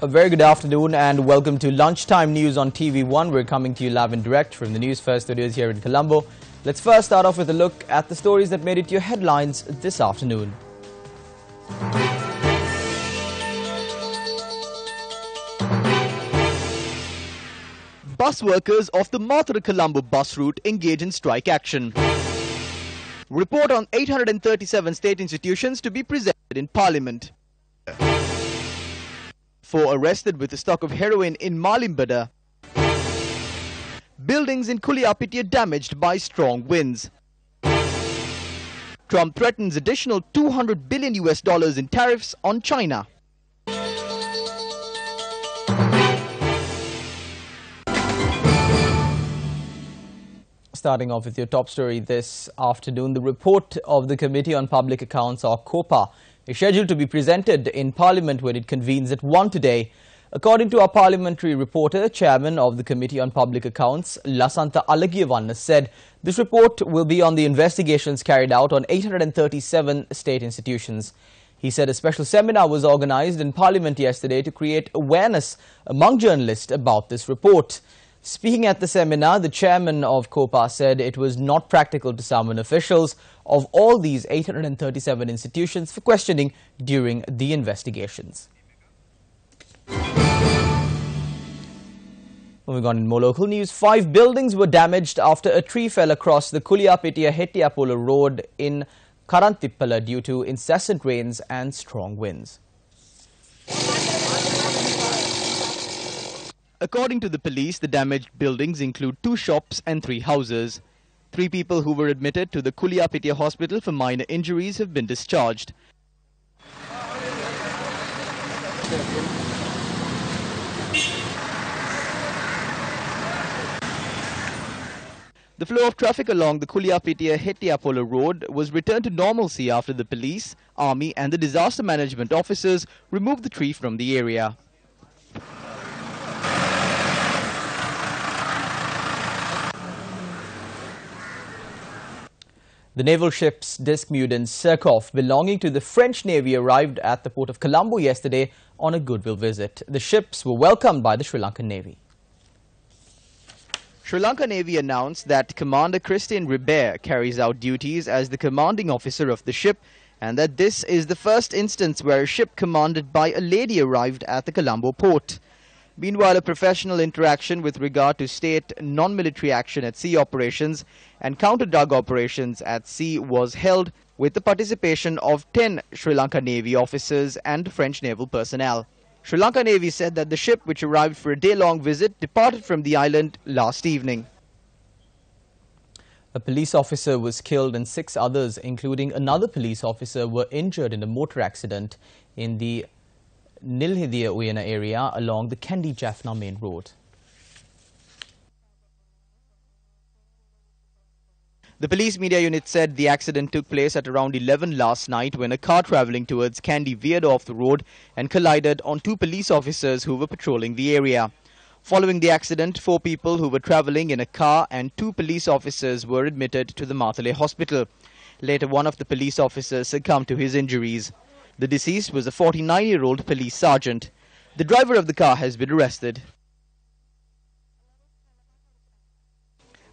A very good afternoon and welcome to Lunchtime News on TV1. We're coming to you live and direct from the Newsfirst studios here in Colombo. Let's first start off with a look at the stories that made it to your headlines this afternoon. Bus workers of the Mathura-Colombo bus route engage in strike action. Report on 837 state institutions to be presented in Parliament. 4 arrested with a stock of heroin in Malimbada. Buildings in Kuliapitia damaged by strong winds. Trump threatens additional $200 billion in tariffs on China. Starting off with your top story this afternoon, the report of the Committee on Public Accounts, or COPA, is scheduled to be presented in Parliament when it convenes at 1 today. According to our parliamentary reporter, Chairman of the Committee on Public Accounts, Lasantha Alagiyavanna, said this report will be on the investigations carried out on 837 state institutions. He said a special seminar was organized in Parliament yesterday to create awareness among journalists about this report. Speaking at the seminar, the chairman of COPA said it was not practical to summon officials of all these 837 institutions for questioning during the investigations. Moving on in more local news, 5 buildings were damaged after a tree fell across the Kuliapitia-Hettiapolo road in Karantippala due to incessant rains and strong winds. According to the police, the damaged buildings include 2 shops and 3 houses. 3 people who were admitted to the Kuliapitia hospital for minor injuries have been discharged. The flow of traffic along the Kuliapitia-Hettiapolo road was returned to normalcy after the police, army and the disaster management officers removed the tree from the area. The naval ships Discmute and Surkov belonging to the French Navy arrived at the port of Colombo yesterday on a goodwill visit. The ships were welcomed by the Sri Lankan Navy. Sri Lanka Navy announced that Commander Christian Ribert carries out duties as the commanding officer of the ship and that this is the first instance where a ship commanded by a lady arrived at the Colombo port. Meanwhile, a professional interaction with regard to state non-military action at sea operations and counter-drug operations at sea was held with the participation of 10 Sri Lanka Navy officers and French naval personnel. Sri Lanka Navy said that the ship, which arrived for a day-long visit, departed from the island last evening. A police officer was killed and 6 others, including another police officer, were injured in a motor accident in the Nilhidia Uyana area along the Kendi Jaffna main road. The police media unit said the accident took place at around 11 last night when a car travelling towards Kandy veered off the road and collided on 2 police officers who were patrolling the area. Following the accident, 4 people who were travelling in a car and 2 police officers were admitted to the Mathale hospital. Later, one of the police officers succumbed to his injuries. The deceased was a 49-year-old police sergeant. The driver of the car has been arrested.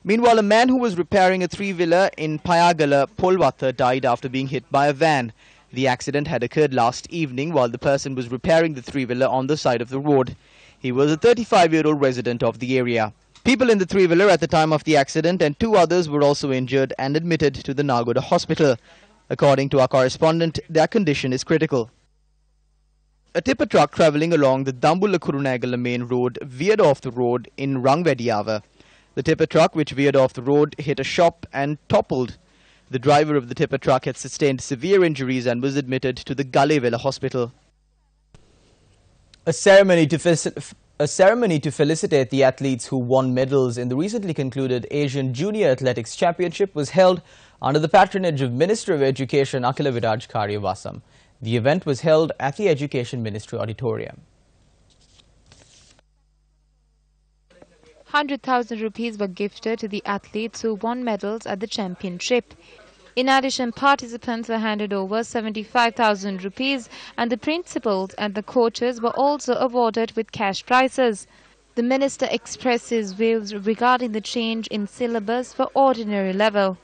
Meanwhile, a man who was repairing a 3-wheeler in Payagala, Polwatha, died after being hit by a van. The accident had occurred last evening while the person was repairing the 3-wheeler on the side of the road. He was a 35-year-old resident of the area. People in the 3-wheeler at the time of the accident and 2 others were also injured and admitted to the Nagoda hospital. According to our correspondent, their condition is critical. A tipper truck travelling along the Dambula-Kurunegala main road veered off the road in Rangvediava. The tipper truck, which veered off the road, hit a shop and toppled. The driver of the tipper truck had sustained severe injuries and was admitted to the Galevela hospital. A ceremony to felicitate the athletes who won medals in the recently concluded Asian Junior Athletics Championship was held under the patronage of Minister of Education Akila Viraj Karyavasam. The event was held at the Education Ministry Auditorium. 100,000 rupees were gifted to the athletes who won medals at the championship. In addition, participants were handed over 75,000 rupees and the principals and the coaches were also awarded with cash prizes. The minister expressed his views regarding the change in syllabus for ordinary level.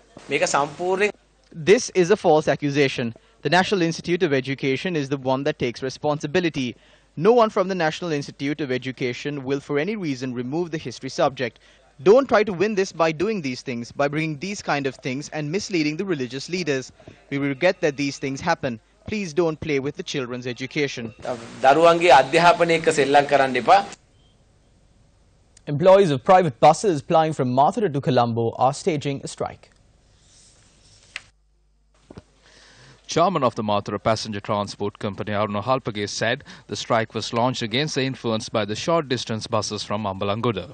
This is a false accusation. The National Institute of Education is the one that takes responsibility. No one from the National Institute of Education will for any reason remove the history subject. Don't try to win this by doing these things, by bringing these kind of things and misleading the religious leaders. We regret that these things happen. Please don't play with the children's education. Employees of private buses plying from Mathura to Colombo are staging a strike. Chairman of the Mathura Passenger Transport Company, Aruna Halpage, said the strike was launched against the influence by the short-distance buses from Ambalangoda.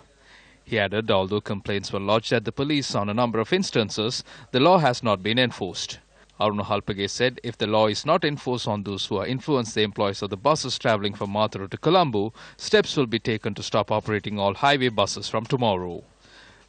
He added, although complaints were lodged at the police on a number of instances, the law has not been enforced. Aruna Halpage said if the law is not enforced on those who are influenced the employees of the buses travelling from Mathura to Colombo, steps will be taken to stop operating all highway buses from tomorrow.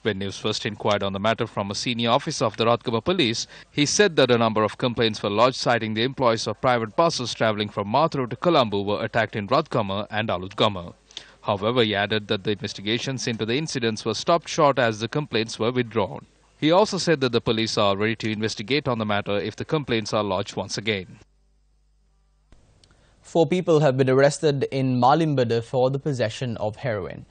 When Newsfirst inquired on the matter from a senior officer of the Radgama police, he said that a number of complaints were lodged citing the employees of private buses travelling from Mathura to Colombo were attacked in Radgama and Alutgama. However, he added that the investigations into the incidents were stopped short as the complaints were withdrawn. He also said that the police are ready to investigate on the matter if the complaints are lodged once again. 4 people have been arrested in Malimbada for the possession of heroin.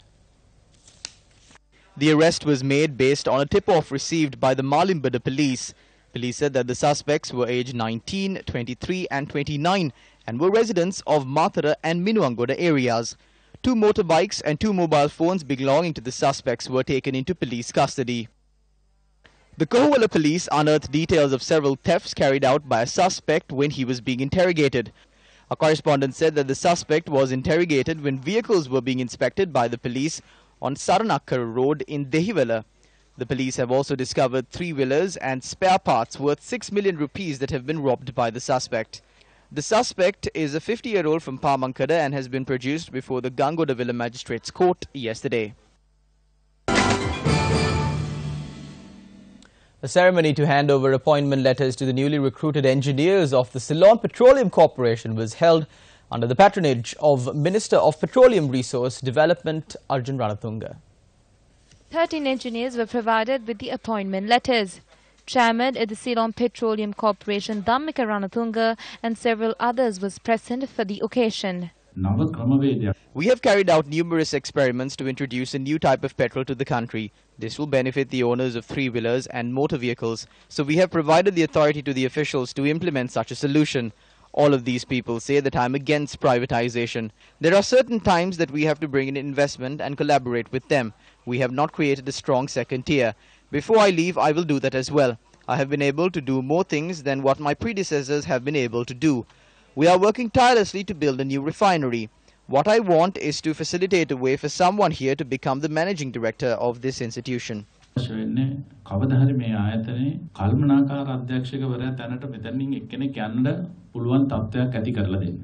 The arrest was made based on a tip-off received by the Malimbada police. Police said that the suspects were aged 19, 23 and 29 and were residents of Mathura and Minuangoda areas. 2 motorbikes and 2 mobile phones belonging to the suspects were taken into police custody. The Kohuwala police unearthed details of several thefts carried out by a suspect when he was being interrogated. A correspondent said that the suspect was interrogated when vehicles were being inspected by the police on Saranakkar Road in Dehiwala. The police have also discovered 3-wheelers and spare parts worth 6 million rupees that have been robbed by the suspect. The suspect is a 50-year-old from Pamankada and has been produced before the Gangodavilla Magistrates Court yesterday. A ceremony to hand over appointment letters to the newly recruited engineers of the Ceylon Petroleum Corporation was held under the patronage of Minister of Petroleum Resource Development Arjun Ranatunga. 13 engineers were provided with the appointment letters. Chairman at the Ceylon Petroleum Corporation Dhammika Ranatunga and several others was present for the occasion. We have carried out numerous experiments to introduce a new type of petrol to the country. This will benefit the owners of 3-wheelers and motor vehicles. So we have provided the authority to the officials to implement such a solution. All of these people say that I am against privatization. There are certain times that we have to bring in investment and collaborate with them. We have not created a strong second tier. Before I leave, I will do that as well. I have been able to do more things than what my predecessors have been able to do. We are working tirelessly to build a new refinery. What I want is to facilitate a way for someone here to become the managing director of this institution. කවදා හරි මේ ආයතනයේ කල්පනාකාර අධ්‍යක්ෂකවරයා තැනට මෙතනින් එක්කෙනෙක් යන්න පුළුවන් තත්ත්වයක් ඇති කරලා දෙන්න.